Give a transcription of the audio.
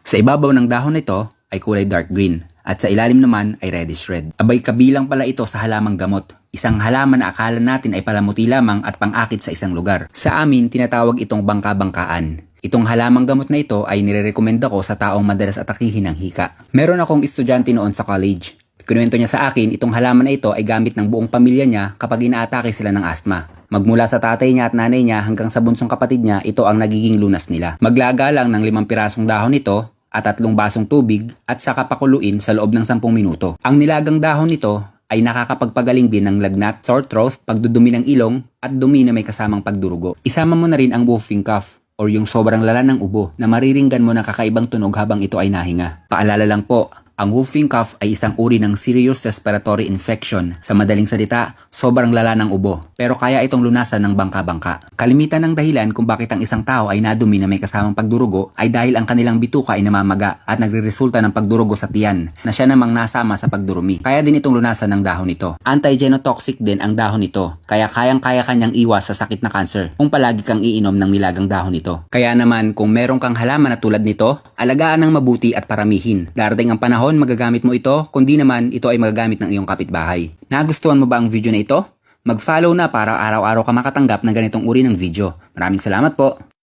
Sa ibabaw ng dahon nito ay kulay dark green at sa ilalim naman ay reddish red. Abay kabilang pala ito sa halamang gamot. Isang halaman na akala natin ay palamuti lamang at pang-akit sa isang lugar. Sa amin, tinatawag itong bangka-bangkaan. Itong halamang gamot na ito ay nirerekomenda ko sa taong madalas atakihin ng hika. Meron akong estudyante noon sa college. Kinuwento niya sa akin, itong halaman na ito ay gamit ng buong pamilya niya kapag inaatake sila ng asthma. Magmula sa tatay niya at nanay niya hanggang sa bunsong kapatid niya, ito ang nagiging lunas nila. Maglaga lang ng 5 pirasong dahon nito at 3 basong tubig at saka pakuluin sa loob ng 10 minuto. Ang nilagang dahon nito ay nakakapagpagaling din ng lagnat, sore throat, pagdudumi ng ilong at dumi na may kasamang pagdurugo. Isama mo na rin ang whooping cough or yung sobrang lala ng ubo na mariringgan mo ng kakaibang tunog habang ito ay nahinga. Paalala lang po, ang whooping cough ay isang uri ng serious respiratory infection. Sa madaling salita, sobrang lala ng ubo. Pero kaya itong lunasan ng bangka-bangka. Kalimitan ng dahilan kung bakit ang isang tao ay nadumi na may kasamang pagdurugo ay dahil ang kanilang bituka ay namamaga at nagreresulta ng pagdurugo sa tiyan na siya namang nasama sa pagdurumi. Kaya din itong lunasan ng dahon nito. Anti-genotoxic din ang dahon nito. Kaya kayang-kaya kanyang iwas sa sakit na cancer kung palagi kang iinom ng nilagang dahon nito. Kaya naman kung meron kang halaman na tulad nito, alagaan ng mabuti at paramihin. Darating ang panahon magagamit mo ito, kundi naman ito ay magagamit ng iyong kapitbahay. Nagustuhan mo ba ang video na ito? Mag-follow na para araw-araw ka makatanggap ng ganitong uri ng video. Maraming salamat po!